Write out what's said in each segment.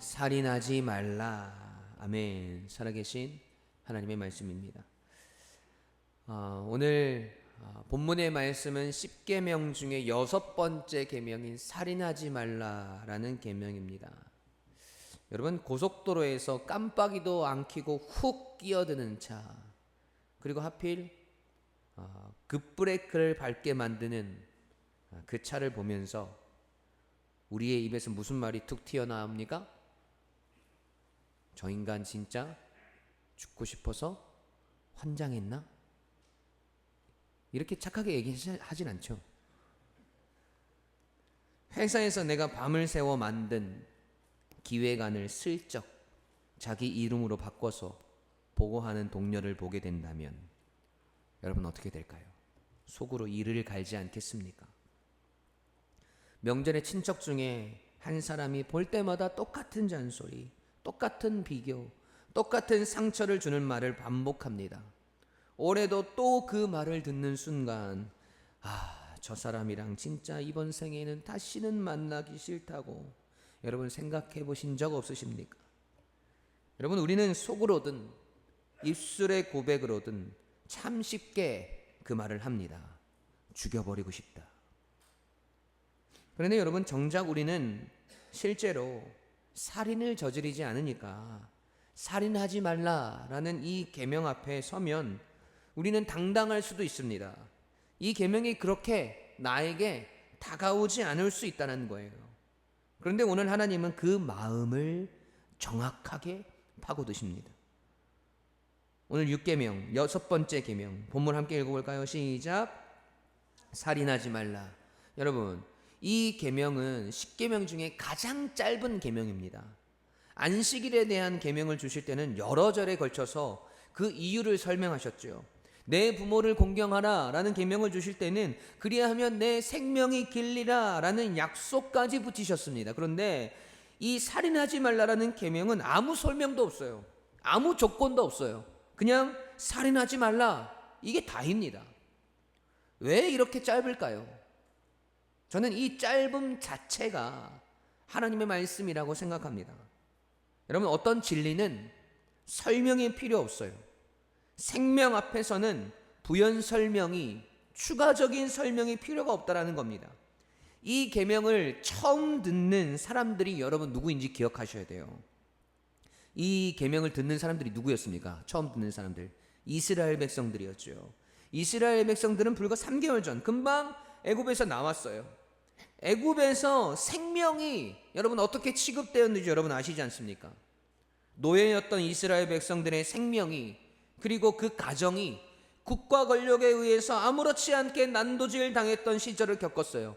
살인하지 말라. 아멘. 살아계신 하나님의 말씀입니다. 오늘 본문의 말씀은 10계명 중에 6번째 계명인 살인하지 말라라는 계명입니다. 여러분, 고속도로에서 깜빡이도 안 켜고 훅 끼어드는 차, 그리고 하필 급브레이크를 밟게 만드는 그 차를 보면서 우리의 입에서 무슨 말이 툭 튀어나옵니까? 저 인간 진짜 죽고 싶어서 환장했나? 이렇게 착하게 얘기하진 않죠. 회사에서 내가 밤을 새워 만든 기획안을 슬쩍 자기 이름으로 바꿔서 보고하는 동료를 보게 된다면 여러분 어떻게 될까요? 속으로 이를 갈지 않겠습니까? 명절에 친척 중에 한 사람이 볼 때마다 똑같은 잔소리, 똑같은 비교, 똑같은 상처를 주는 말을 반복합니다. 올해도 또 그 말을 듣는 순간, 저 사람이랑 진짜 이번 생에는 다시는 만나기 싫다고 여러분 생각해 보신 적 없으십니까? 여러분, 우리는 속으로든 입술의 고백으로든 참 쉽게 그 말을 합니다. 죽여버리고 싶다. 그런데 여러분, 정작 우리는 실제로 살인을 저지르지 않으니까 살인하지 말라라는 이 계명 앞에 서면 우리는 당당할 수도 있습니다. 이 계명이 그렇게 나에게 다가오지 않을 수 있다는 거예요. 그런데 오늘 하나님은 그 마음을 정확하게 파고드십니다. 오늘 6계명, 6번째 계명, 본문 함께 읽어볼까요? 시작. 살인하지 말라. 여러분, 이 계명은 10계명 중에 가장 짧은 계명입니다. 안식일에 대한 계명을 주실 때는 여러 절에 걸쳐서 그 이유를 설명하셨죠. 내 부모를 공경하라 라는 계명을 주실 때는 그리하면 내 생명이 길리라 라는 약속까지 붙이셨습니다. 그런데 이 살인하지 말라라는 계명은 아무 설명도 없어요. 아무 조건도 없어요. 그냥 살인하지 말라, 이게 다입니다. 왜 이렇게 짧을까요? 저는 이 짧음 자체가 하나님의 말씀이라고 생각합니다. 여러분, 어떤 진리는 설명이 필요 없어요. 생명 앞에서는 부연 설명이, 추가적인 설명이 필요가 없다라는 겁니다. 이 계명을 처음 듣는 사람들이 여러분 누구인지 기억하셔야 돼요. 이 계명을 듣는 사람들이 누구였습니까? 처음 듣는 사람들, 이스라엘 백성들이었죠. 이스라엘 백성들은 불과 3개월 전 금방 애굽에서 나왔어요. 애굽에서 생명이 여러분 어떻게 취급되었는지 여러분 아시지 않습니까? 노예였던 이스라엘 백성들의 생명이, 그리고 그 가정이 국가 권력에 의해서 아무렇지 않게 난도질 당했던 시절을 겪었어요.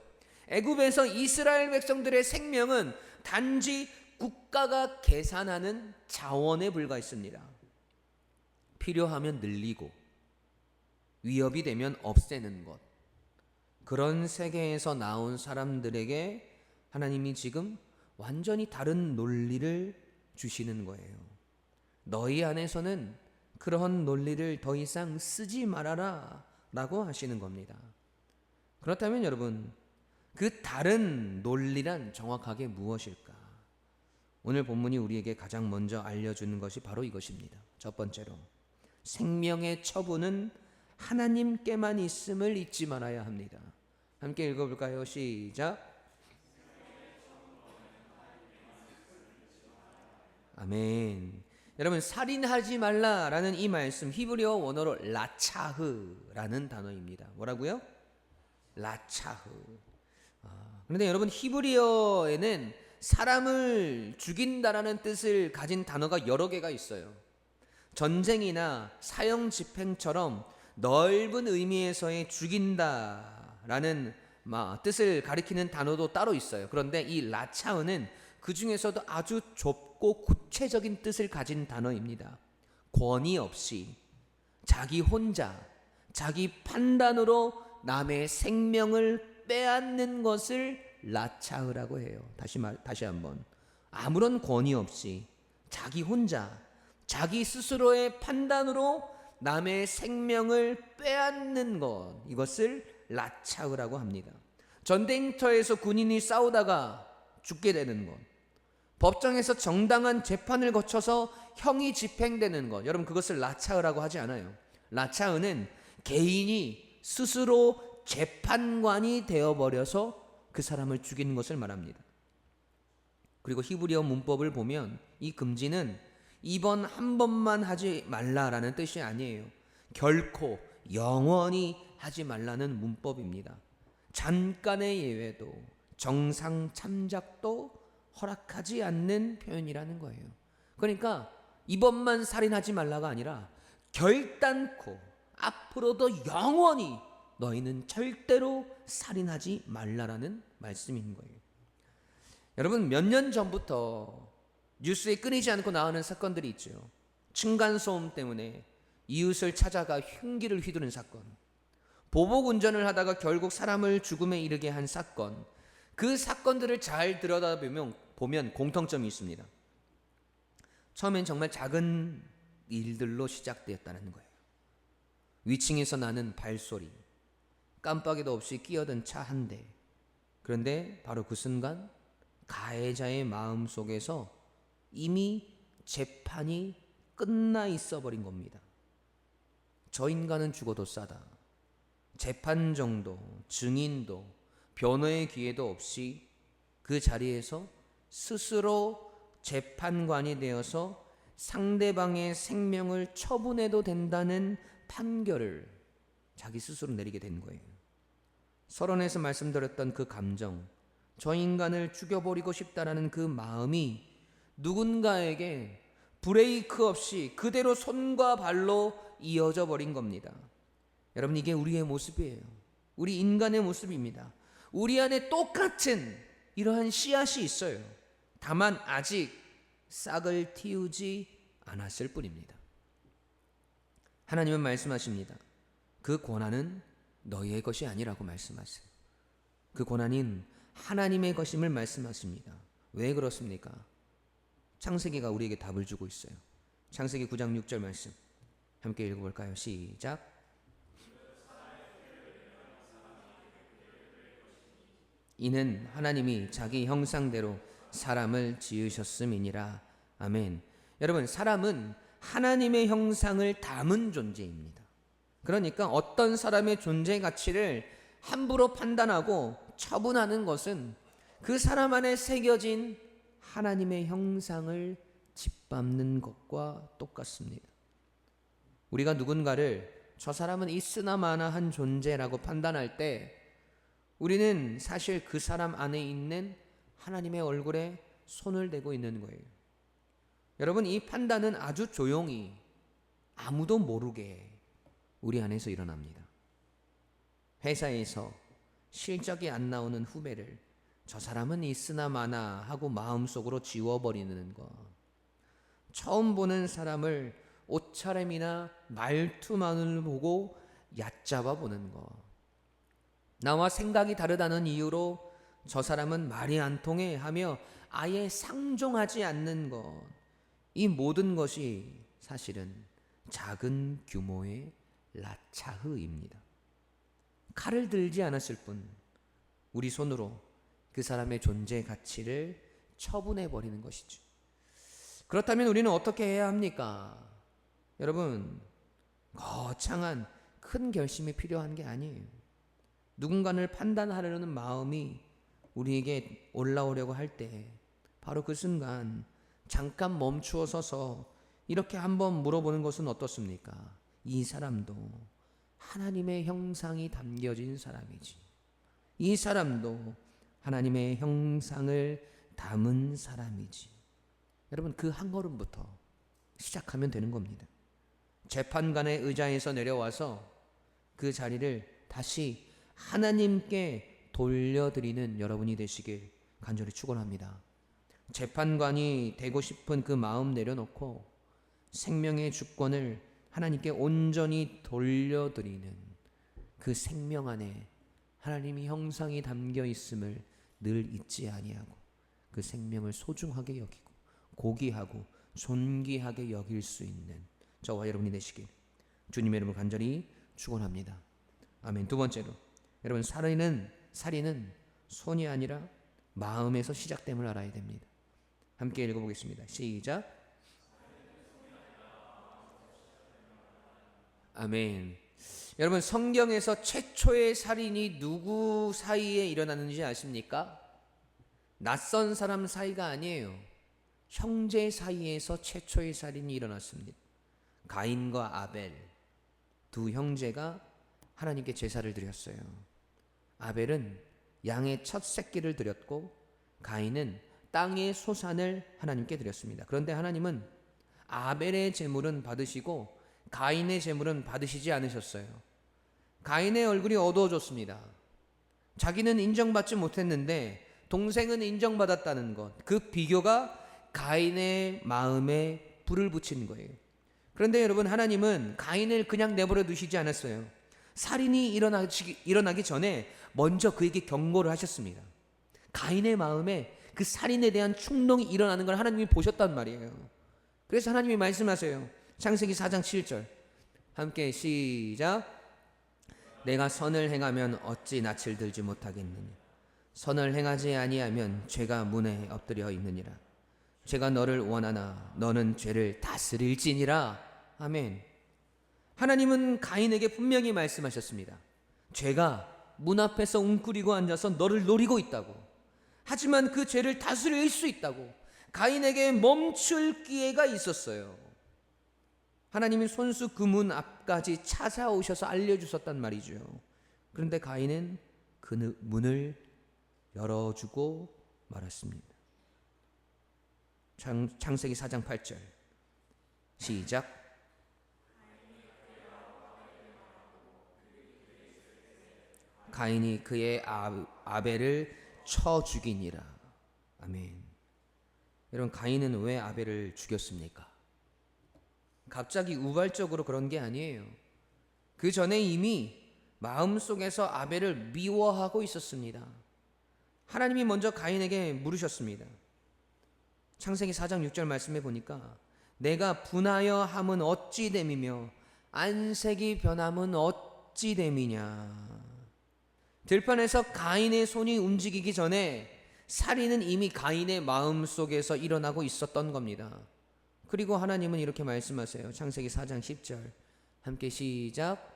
애굽에서 이스라엘 백성들의 생명은 단지 국가가 계산하는 자원에 불과했습니다. 필요하면 늘리고 위협이 되면 없애는 것. 그런 세계에서 나온 사람들에게 하나님이 지금 완전히 다른 논리를 주시는 거예요. 너희 안에서는 그런 논리를 더 이상 쓰지 말아라 라고 하시는 겁니다. 그렇다면 여러분, 그 다른 논리란 정확하게 무엇일까? 오늘 본문이 우리에게 가장 먼저 알려주는 것이 바로 이것입니다. 첫 번째로, 생명의 처분은 하나님께만 있음을 잊지 말아야 합니다. 함께 읽어볼까요? 시작. 아멘. 여러분, 살인하지 말라라는 이 말씀, 히브리어 원어로 라차흐라는 단어입니다. 뭐라고요? 라차흐. 그런데 여러분, 히브리어에는 사람을 죽인다라는 뜻을 가진 단어가 여러 개가 있어요. 전쟁이나 사형 집행처럼 넓은 의미에서의 죽인다라는 뜻을 가리키는 단어도 따로 있어요. 그런데 이 라차흐는 그 중에서도 아주 좁고 구체적인 뜻을 가진 단어입니다. 권위 없이 자기 혼자 자기 판단으로 남의 생명을 빼앗는 것을 라차흐라고 해요. 다시 한번, 아무런 권위 없이 자기 혼자 자기 스스로의 판단으로 남의 생명을 빼앗는 것, 이것을 라차흐라고 합니다. 전쟁터에서 군인이 싸우다가 죽게 되는 것, 법정에서 정당한 재판을 거쳐서 형이 집행되는 것, 여러분 그것을 라차의라고 하지 않아요. 라차의는 개인이 스스로 재판관이 되어버려서 그 사람을 죽이는 것을 말합니다. 그리고 히브리어 문법을 보면 이 금지는 이번 한 번만 하지 말라라는 뜻이 아니에요. 결코 영원히 하지 말라는 문법입니다. 잠깐의 예외도 정상 참작도 허락하지 않는 표현이라는 거예요. 그러니까 이번만 살인하지 말라가 아니라 결단코 앞으로도 영원히 너희는 절대로 살인하지 말라라는 말씀인 거예요. 여러분, 몇 년 전부터 뉴스에 끊이지 않고 나오는 사건들이 있죠. 층간소음 때문에 이웃을 찾아가 흉기를 휘두른 사건, 보복 운전을 하다가 결국 사람을 죽음에 이르게 한 사건, 그 사건들을 잘 들여다보면 공통점이 있습니다. 처음엔 정말 작은 일들로 시작되었다는 거예요. 위층에서 나는 발소리, 깜빡이도 없이 끼어든 차 한 대. 그런데 바로 그 순간 가해자의 마음 속에서 이미 재판이 끝나 있어 버린 겁니다. 저 인간은 죽어도 싸다. 재판 정도, 증인도, 변호의 기회도 없이 그 자리에서 스스로 재판관이 되어서 상대방의 생명을 처분해도 된다는 판결을 자기 스스로 내리게 된 거예요. 서론에서 말씀드렸던 그 감정, 저 인간을 죽여버리고 싶다라는 그 마음이 누군가에게 브레이크 없이 그대로 손과 발로 이어져 버린 겁니다. 여러분, 이게 우리의 모습이에요. 우리 인간의 모습입니다. 우리 안에 똑같은 이러한 씨앗이 있어요. 다만 아직 싹을 틔우지 않았을 뿐입니다. 하나님은 말씀하십니다. 그 고난은 너희의 것이 아니라고 말씀하세요. 그 고난인 하나님의 것임을 말씀하십니다. 왜 그렇습니까? 창세기가 우리에게 답을 주고 있어요. 창세기 9장 6절 말씀 함께 읽어볼까요? 시작. 이는 하나님이 자기 형상대로 사람을 지으셨음이니라. 아멘. 여러분, 사람은 하나님의 형상을 담은 존재입니다. 그러니까 어떤 사람의 존재 가치를 함부로 판단하고 처분하는 것은 그 사람 안에 새겨진 하나님의 형상을 짓밟는 것과 똑같습니다. 우리가 누군가를 저 사람은 있으나 마나한 존재라고 판단할 때 우리는 사실 그 사람 안에 있는 하나님의 얼굴에 손을 대고 있는 거예요. 여러분, 이 판단은 아주 조용히 아무도 모르게 우리 안에서 일어납니다. 회사에서 실적이 안 나오는 후배를 저 사람은 있으나 마나 하고 마음속으로 지워버리는 것, 처음 보는 사람을 옷차림이나 말투만을 보고 얕잡아 보는 것, 나와 생각이 다르다는 이유로 저 사람은 말이 안 통해 하며 아예 상종하지 않는 것, 이 모든 것이 사실은 작은 규모의 라차흐입니다. 칼을 들지 않았을 뿐 우리 손으로 그 사람의 존재 가치를 처분해 버리는 것이죠. 그렇다면 우리는 어떻게 해야 합니까? 여러분, 거창한 큰 결심이 필요한 게 아니에요. 누군가를 판단하려는 마음이 우리에게 올라오려고 할 때 바로 그 순간 잠깐 멈추어 서서 이렇게 한번 물어보는 것은 어떻습니까? 이 사람도 하나님의 형상이 담겨진 사람이지. 이 사람도 하나님의 형상을 담은 사람이지. 여러분, 그 한 걸음부터 시작하면 되는 겁니다. 재판관의 의자에서 내려와서 그 자리를 다시 하나님께 돌려드리는 여러분이 되시길 간절히 축원합니다. 재판관이 되고 싶은 그 마음 내려놓고 생명의 주권을 하나님께 온전히 돌려드리는 그 생명 안에 하나님의 형상이 담겨 있음을 늘 잊지 아니하고 그 생명을 소중하게 여기고 고귀하고 존귀하게 여길 수 있는 저와 여러분이 되시길 주님의 이름으로 간절히 축원합니다. 아멘. 두 번째로, 여러분, 살인은 손이 아니라 마음에서 시작됨을 알아야 됩니다. 함께 읽어보겠습니다. 시작. 아멘. 여러분, 성경에서 최초의 살인이 누구 사이에 일어났는지 아십니까? 낯선 사람 사이가 아니에요. 형제 사이에서 최초의 살인이 일어났습니다. 가인과 아벨 두 형제가 하나님께 제사를 드렸어요. 아벨은 양의 첫 새끼를 드렸고 가인은 땅의 소산을 하나님께 드렸습니다. 그런데 하나님은 아벨의 제물은 받으시고 가인의 제물은 받으시지 않으셨어요. 가인의 얼굴이 어두워졌습니다. 자기는 인정받지 못했는데 동생은 인정받았다는 것, 그 비교가 가인의 마음에 불을 붙인 거예요. 그런데 여러분, 하나님은 가인을 그냥 내버려 두시지 않았어요. 살인이 일어나기 전에 먼저 그에게 경고를 하셨습니다. 가인의 마음에 그 살인에 대한 충동이 일어나는 걸 하나님이 보셨단 말이에요. 그래서 하나님이 말씀하세요. 창세기 4장 7절 함께 시작. 내가 선을 행하면 어찌 낯을 들지 못하겠느냐. 선을 행하지 아니하면 죄가 문에 엎드려 있느니라. 죄가 너를 원하나 너는 죄를 다스릴지니라. 아멘. 하나님은 가인에게 분명히 말씀하셨습니다. 죄가 문 앞에서 웅크리고 앉아서 너를 노리고 있다고. 하지만 그 죄를 다스릴 수 있다고. 가인에게 멈출 기회가 있었어요. 하나님이 손수 그 문 앞까지 찾아오셔서 알려주셨단 말이죠. 그런데 가인은 그 문을 열어주고 말았습니다. 창세기 4장 8절 시작. 가인이 그의 아벨을 쳐 죽이니라. 아멘. 여러분, 가인은 왜 아벨을 죽였습니까? 갑자기 우발적으로 그런 게 아니에요. 그 전에 이미 마음속에서 아벨을 미워하고 있었습니다. 하나님이 먼저 가인에게 물으셨습니다. 창세기 4장 6절 말씀해 보니까 내가 분하여 함은 어찌 됨이며 안색이 변함은 어찌 됨이냐. 들판에서 가인의 손이 움직이기 전에 살인은 이미 가인의 마음속에서 일어나고 있었던 겁니다. 그리고 하나님은 이렇게 말씀하세요. 창세기 4장 10절 함께 시작.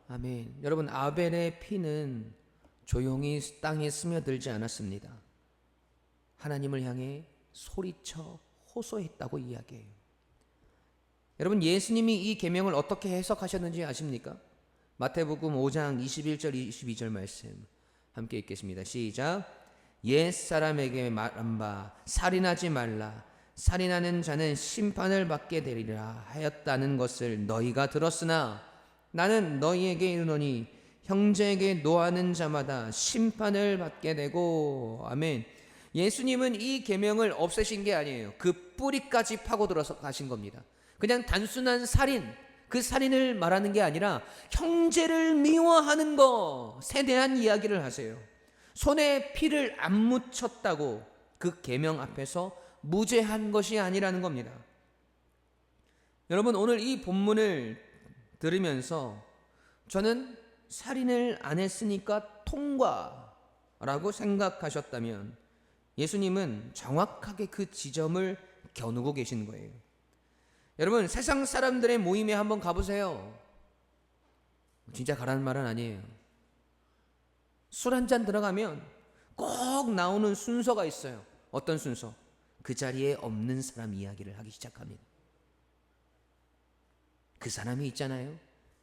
아멘. 여러분, 아벨의 피는 조용히 땅에 스며들지 않았습니다. 하나님을 향해 소리쳐 호소했다고 이야기해요. 여러분, 예수님이 이 계명을 어떻게 해석하셨는지 아십니까? 마태복음 5장 21절 22절 말씀 함께 읽겠습니다. 시작. 옛사람에게 말한 바 살인하지 말라. 살인하는 자는 심판을 받게 되리라 하였다는 것을 너희가 들었으나 나는 너희에게 이르노니 형제에게 노하는 자마다 심판을 받게 되고. 아멘. 예수님은 이 계명을 없애신 게 아니에요. 그 뿌리까지 파고들어서 가신 겁니다. 그냥 단순한 살인, 그 살인을 말하는 게 아니라 형제를 미워하는 것에 대한 이야기를 하세요. 손에 피를 안 묻혔다고 그 계명 앞에서 무죄한 것이 아니라는 겁니다. 여러분, 오늘 이 본문을 들으면서 저는 살인을 안 했으니까 통과라고 생각하셨다면 예수님은 정확하게 그 지점을 겨누고 계신 거예요. 여러분, 세상 사람들의 모임에 한번 가보세요. 진짜 가라는 말은 아니에요. 술 한잔 들어가면 꼭 나오는 순서가 있어요. 어떤 순서? 그 자리에 없는 사람 이야기를 하기 시작합니다. 그 사람이 있잖아요.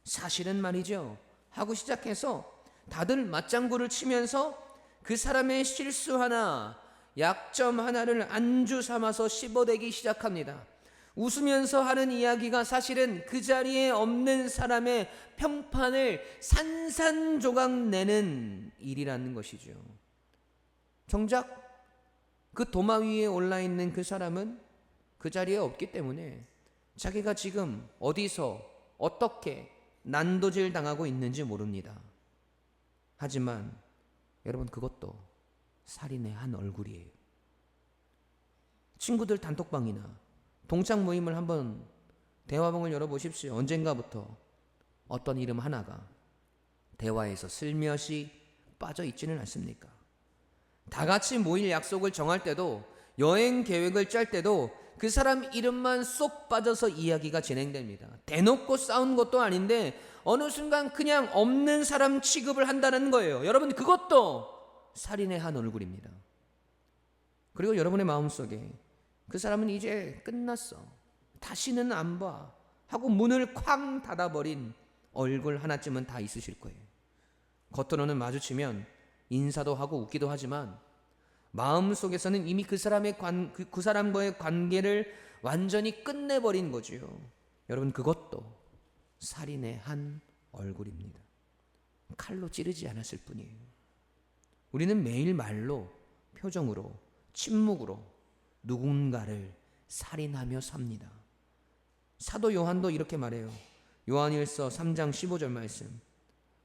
사실은 말이죠. 하고 시작해서 다들 맞장구를 치면서 그 사람의 실수 하나, 약점 하나를 안주 삼아서 씹어대기 시작합니다. 웃으면서 하는 이야기가 사실은 그 자리에 없는 사람의 평판을 산산조각 내는 일이라는 것이죠. 정작 그 도마 위에 올라있는 그 사람은 그 자리에 없기 때문에 자기가 지금 어디서 어떻게 난도질 당하고 있는지 모릅니다. 하지만 여러분, 그것도 살인의 한 얼굴이에요. 친구들 단톡방이나 동창 모임을 한번 대화방을 열어보십시오. 언젠가부터 어떤 이름 하나가 대화에서 슬며시 빠져 있지는 않습니까? 다 같이 모일 약속을 정할 때도, 여행 계획을 짤 때도 그 사람 이름만 쏙 빠져서 이야기가 진행됩니다. 대놓고 싸운 것도 아닌데 어느 순간 그냥 없는 사람 취급을 한다는 거예요. 여러분, 그것도 살인의 한 얼굴입니다. 그리고 여러분의 마음속에 그 사람은 이제 끝났어, 다시는 안 봐 하고 문을 쾅 닫아버린 얼굴 하나쯤은 다 있으실 거예요. 겉으로는 마주치면 인사도 하고 웃기도 하지만 마음속에서는 이미 그 사람과의 관계를 완전히 끝내버린 거지요. 여러분, 그것도 살인의 한 얼굴입니다. 칼로 찌르지 않았을 뿐이에요. 우리는 매일 말로, 표정으로, 침묵으로 누군가를 살인하며 삽니다. 사도 요한도 이렇게 말해요. 요한일서 3장 15절 말씀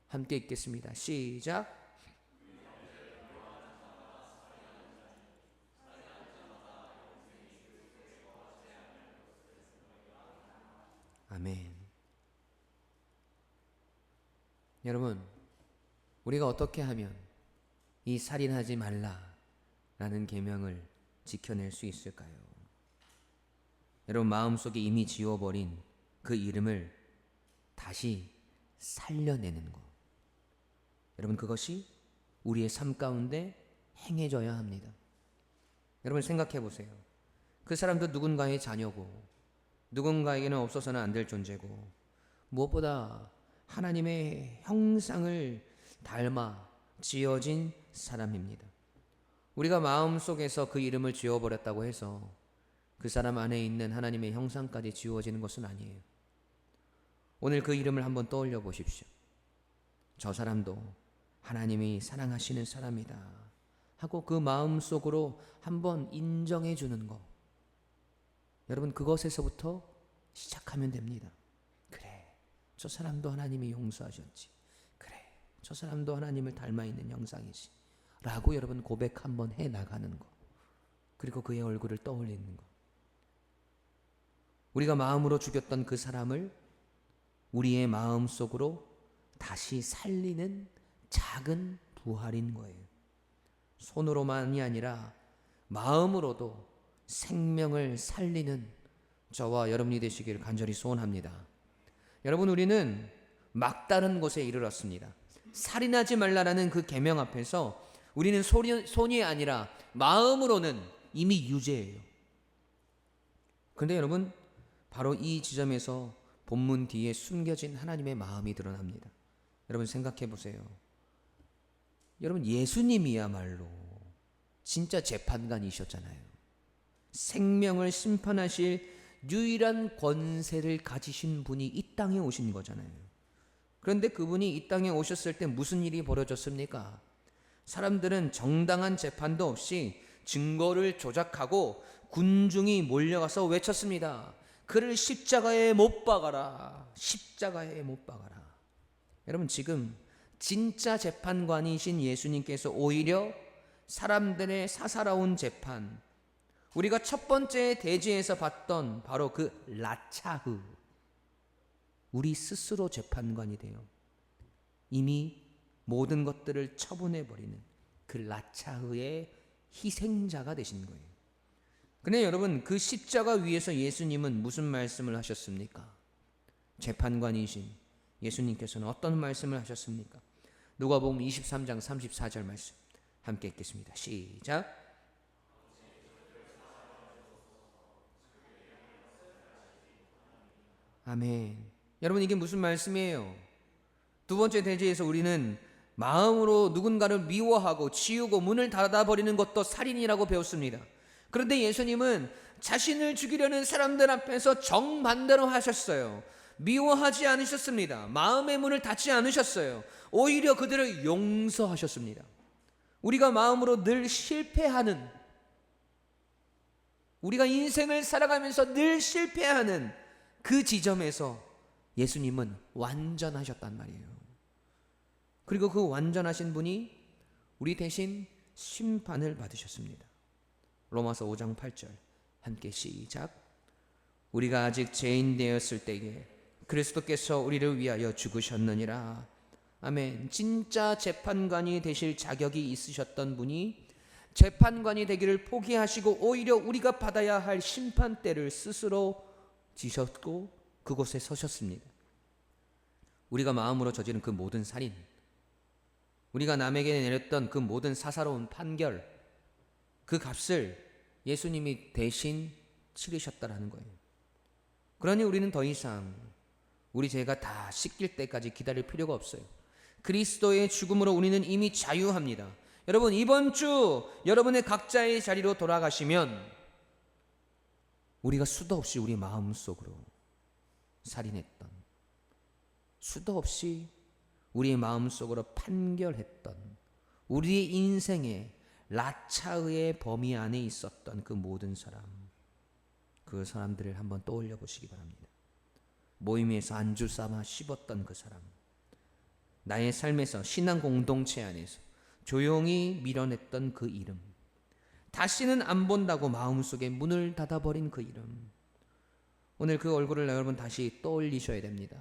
함께 읽겠습니다. 시작. 아멘. 여러분, 우리가 어떻게 하면 이 살인하지 말라라는 계명을 지켜낼 수 있을까요? 여러분, 마음속에 이미 지워버린 그 이름을 다시 살려내는 것. 여러분, 그것이 우리의 삶 가운데 행해져야 합니다. 여러분, 생각해 보세요. 그 사람도 누군가의 자녀고, 누군가에게는 없어서는 안 될 존재고, 무엇보다 하나님의 형상을 닮아 지어진 사람입니다. 우리가 마음속에서 그 이름을 지워버렸다고 해서 그 사람 안에 있는 하나님의 형상까지 지워지는 것은 아니에요. 오늘 그 이름을 한번 떠올려 보십시오. 저 사람도 하나님이 사랑하시는 사람이다 하고 그 마음속으로 한번 인정해 주는 것. 여러분, 그것에서부터 시작하면 됩니다. 그래, 저 사람도 하나님이 용서하셨지. 그래, 저 사람도 하나님을 닮아 있는 형상이지 라고 여러분 고백 한번 해 나가는 것. 그리고 그의 얼굴을 떠올리는 것. 우리가 마음으로 죽였던 그 사람을 우리의 마음속으로 다시 살리는 작은 부활인 거예요. 손으로만이 아니라 마음으로도 생명을 살리는 저와 여러분이 되시기를 간절히 소원합니다. 여러분, 우리는 막다른 곳에 이르렀습니다. 살인하지 말라라는 그 계명 앞에서 우리는 손이 아니라 마음으로는 이미 유죄예요. 그런데 여러분, 바로 이 지점에서 본문 뒤에 숨겨진 하나님의 마음이 드러납니다. 여러분, 생각해 보세요. 여러분, 예수님이야말로 진짜 재판관이셨잖아요. 생명을 심판하실 유일한 권세를 가지신 분이 이 땅에 오신 거잖아요. 그런데 그분이 이 땅에 오셨을 때 무슨 일이 벌어졌습니까? 사람들은 정당한 재판도 없이 증거를 조작하고 군중이 몰려가서 외쳤습니다. 그를 십자가에 못 박아라. 십자가에 못 박아라. 여러분, 지금 진짜 재판관이신 예수님께서 오히려 사람들의 사사로운 재판, 우리가 첫 번째 대지에서 봤던 바로 그 라차흐, 우리 스스로 재판관이 돼요. 이미 모든 것들을 처분해버리는 그 라차흐의 희생자가 되신 거예요. 근데 여러분, 그 십자가 위에서 예수님은 무슨 말씀을 하셨습니까? 재판관이신 예수님께서는 어떤 말씀을 하셨습니까? 누가복음 23장 34절 말씀 함께 읽겠습니다. 시작. 아멘. 여러분, 이게 무슨 말씀이에요? 두 번째 대지에서 우리는 마음으로 누군가를 미워하고 치우고 문을 닫아버리는 것도 살인이라고 배웠습니다. 그런데 예수님은 자신을 죽이려는 사람들 앞에서 정반대로 하셨어요. 미워하지 않으셨습니다. 마음의 문을 닫지 않으셨어요. 오히려 그들을 용서하셨습니다. 우리가 마음으로 늘 실패하는, 우리가 인생을 살아가면서 늘 실패하는 그 지점에서 예수님은 완전하셨단 말이에요. 그리고 그 완전하신 분이 우리 대신 심판을 받으셨습니다. 로마서 5장 8절 함께 시작. 우리가 아직 죄인 되었을 때에 그리스도께서 우리를 위하여 죽으셨느니라. 아멘. 진짜 재판관이 되실 자격이 있으셨던 분이 재판관이 되기를 포기하시고 오히려 우리가 받아야 할 심판대를 스스로 지셨고 그곳에 서셨습니다. 우리가 마음으로 저지른 그 모든 살인, 우리가 남에게 내렸던 그 모든 사사로운 판결, 그 값을 예수님이 대신 치르셨다라는 거예요. 그러니 우리는 더 이상 우리 죄가 다 씻길 때까지 기다릴 필요가 없어요. 그리스도의 죽음으로 우리는 이미 자유합니다. 여러분, 이번 주 여러분의 각자의 자리로 돌아가시면 우리가 수도 없이 우리 마음속으로 살인했던, 수도 없이 우리의 마음속으로 판결했던, 우리의 인생의 라차의 범위 안에 있었던 그 모든 사람, 그 사람들을 한번 떠올려 보시기 바랍니다. 모임에서 안주 삼아 씹었던 그 사람, 나의 삶에서 신앙 공동체 안에서 조용히 밀어냈던 그 이름, 다시는 안 본다고 마음속에 문을 닫아버린 그 이름, 오늘 그 얼굴을 여러분 다시 떠올리셔야 됩니다.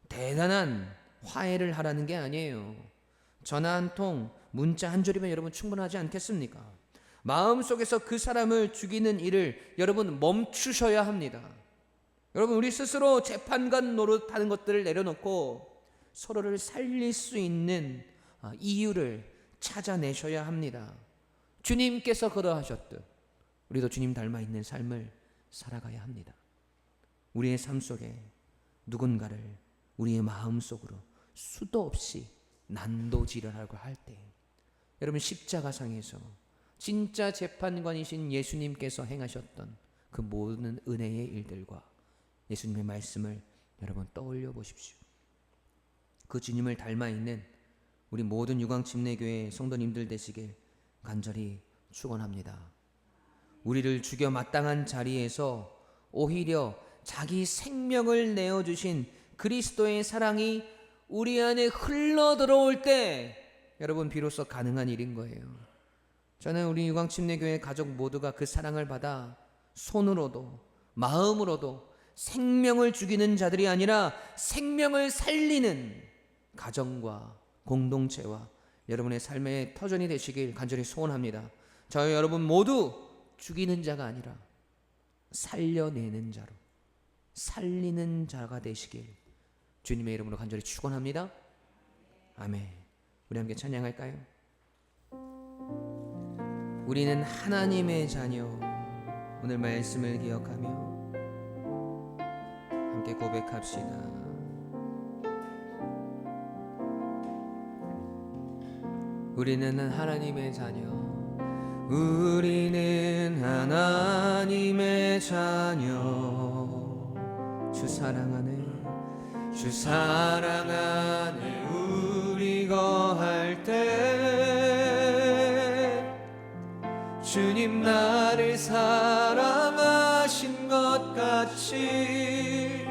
대단한 화해를 하라는 게 아니에요. 전화 한 통, 문자 한 줄이면 여러분 충분하지 않겠습니까? 마음속에서 그 사람을 죽이는 일을 여러분 멈추셔야 합니다. 여러분, 우리 스스로 재판관 노릇하는 것들을 내려놓고 서로를 살릴 수 있는 이유를 찾아내셔야 합니다. 주님께서 그러하셨듯 우리도 주님 닮아 있는 삶을 살아가야 합니다. 우리의 삶 속에 누군가를 우리의 마음속으로 수도 없이 난도질하라고 할 때, 여러분 십자가상에서 진짜 재판관이신 예수님께서 행하셨던 그 모든 은혜의 일들과 예수님의 말씀을 여러분 떠올려 보십시오. 그 주님을 닮아 있는 우리 모든 유광침례교회 성도님들 되시길 간절히 축원합니다. 우리를 죽여 마땅한 자리에서 오히려 자기 생명을 내어주신 그리스도의 사랑이 우리 안에 흘러 들어올 때 여러분 비로소 가능한 일인 거예요. 저는 우리 유광침례교회 가족 모두가 그 사랑을 받아 손으로도 마음으로도 생명을 죽이는 자들이 아니라 생명을 살리는 가정과 공동체와 여러분의 삶의 터전이 되시길 간절히 소원합니다. 저희 여러분 모두 죽이는 자가 아니라 살려내는 자로, 살리는 자가 되시길 주님의 이름으로 간절히 축원합니다. 아멘. 우리 함께 찬양할까요? 우리는 하나님의 자녀. 오늘 말씀을 기억하며 함께 고백합시다. 우리는 하나님의 자녀. 우리는 하나님의 자녀. 주 사랑하네, 주 사랑하네. 우리 거할 때 주님 나를 사랑하신 것 같이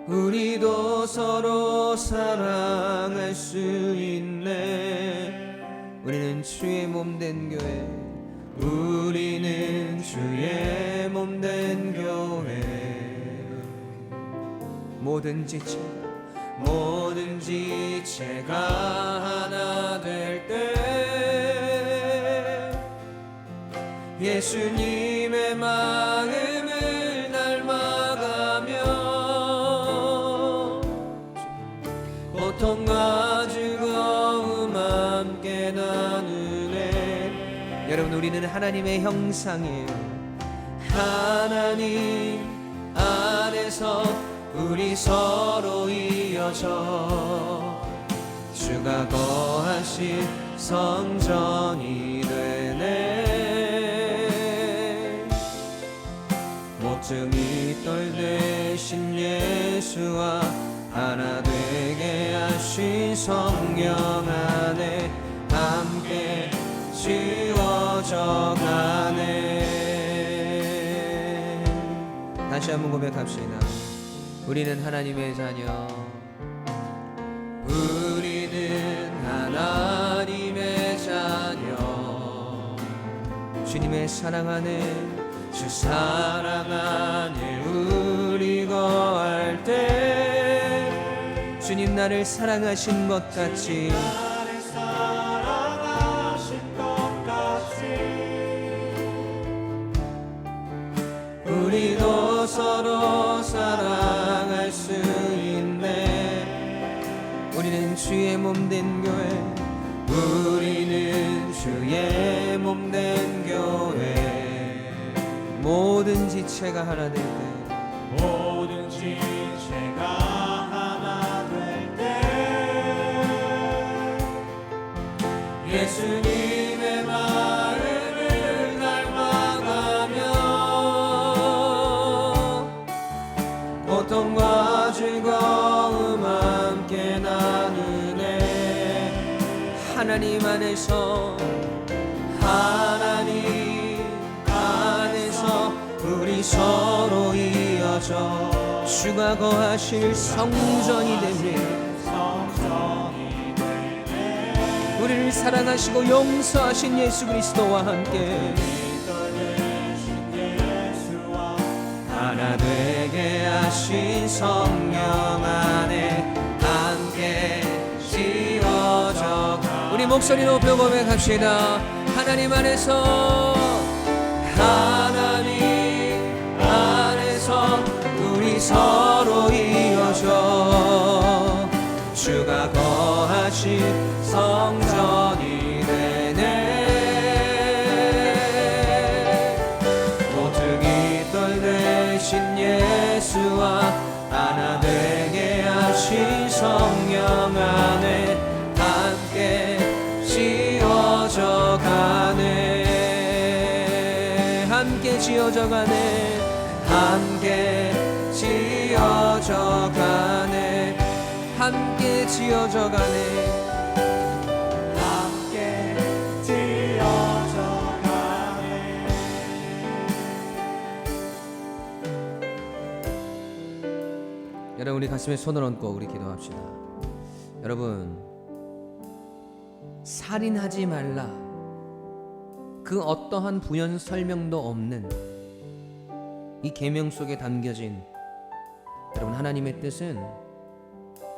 우리도 서로 사랑할 수 있네. 우리는 주의 몸된 교회, 우리는 주의 몸된 교회. 모든 지체가 하나 될 때 예수님의 마음을 닮아가며 고통과 즐거움 함께 나누네. 여러분, 우리는 하나님의 형상이에요. 하나님 안에서 우리 서로 이어져 주가 거하신 성전이 되네. 모퉁이 돌 대신 예수와 하나 되게 하신 성령 안에 함께 지워져 가네. 다시 한번 고백합시다. 우리는 하나님의 자녀. 우리는 하나님의 자녀. 주님의 사랑 안에, 주 사랑 안에 우리 거할 때 주님 나를 사랑하신 것 같이 우리는 주의 몸된 교회, 우리는 주의 몸된 교회. 모든 지체가 하나 될 때, 모든 지체가 하나 될 때 예수님의 마음을 닮아가며 고통과 즐거움 함께 나누네. 하나님 안에서, 하나님 안에서 우리 서로 이어져 주가 거하실 성전이 되네. 성전이 되네. 우리를 사랑하시고 용서하신 예수 그리스도와 함께 떠내신 예수와 하나 되게 하신 성령 안에 함께 지어져. 우리 목소리 높여 고백합시다. 하나님 안에서, 하나님 안에서 우리 서로 이어져 주가 거하신 성전이 되네. 모퉁이 돌 대신 예수와 하나 되게 하신 성령 안에 함께 지어져 가네. 함께 지어져 가네. 함께 지어져 가네. 함께 지어져 가네. 함께 지어져 가네. 여러분, 우리 가슴에 손을 얹고 우리 기도합시다. 여러분, 살인하지 말라, 그 어떠한 부연 설명도 없는 이 계명 속에 담겨진 여러분 하나님의 뜻은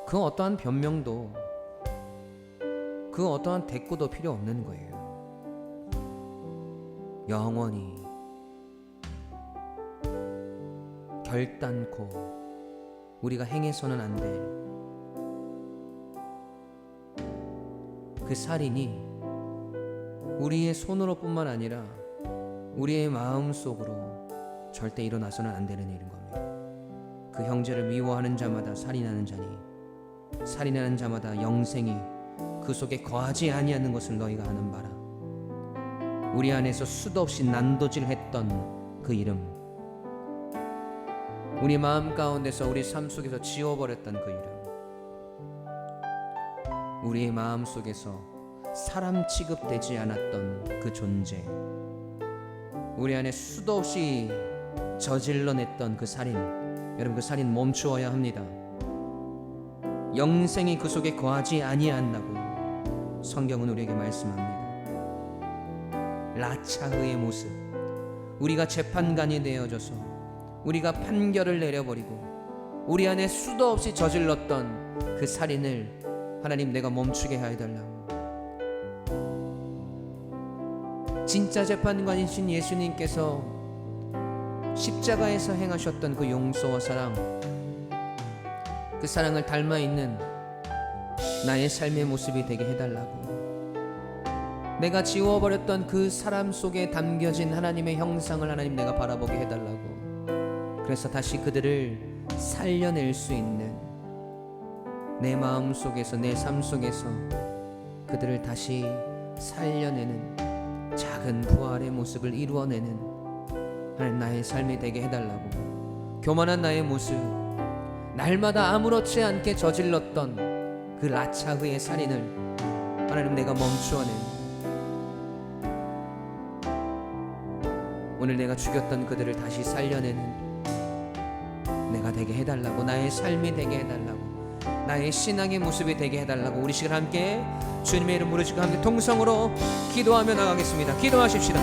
그 어떠한 변명도, 그 어떠한 대꾸도 필요 없는 거예요. 영원히 결단코 우리가 행해서는 안 될 그 살인이 우리의 손으로뿐만 아니라 우리의 마음속으로 절대 일어나서는 안 되는 일인 겁니다. 그 형제를 미워하는 자마다 살인하는 자니 살인하는 자마다 영생이 그 속에 거하지 아니하는 것을 너희가 아는 바라. 우리 안에서 수도 없이 난도질했던 그 이름, 우리 마음 가운데서 우리 삶 속에서 지워버렸던 그 이름, 우리의 마음 속에서 사람 취급되지 않았던 그 존재, 우리 안에 수도 없이 저질러냈던 그 살인, 여러분 그 살인 멈추어야 합니다. 영생이 그 속에 거하지 아니한다고 성경은 우리에게 말씀합니다. 라차흐의 모습, 우리가 재판관이 되어져서 우리가 판결을 내려버리고 우리 안에 수도 없이 저질렀던 그 살인을 하나님 내가 멈추게 해달라고. 진짜 재판관이신 예수님께서 십자가에서 행하셨던 그 용서와 사랑, 그 사랑을 닮아있는 나의 삶의 모습이 되게 해달라고. 내가 지워버렸던 그 사람 속에 담겨진 하나님의 형상을 하나님 내가 바라보게 해달라고. 그래서 다시 그들을 살려낼 수 있는 내 마음 속에서, 내 삶 속에서 그들을 다시 살려내는 작은 부활의 모습을 이루어내는 하나님 나의 삶이 되게 해달라고. 교만한 나의 모습, 날마다 아무렇지 않게 저질렀던 그 라차흐의 살인을 하나님 내가 멈추어내는, 오늘 내가 죽였던 그들을 다시 살려내는 내가 되게 해달라고. 나의 삶이 되게 해달라고. 나의 신앙의 모습이 되게 해달라고. 우리 시간 함께 주님의 이름 부르시고 함께 통성으로 기도하며 나가겠습니다. 기도하십시다.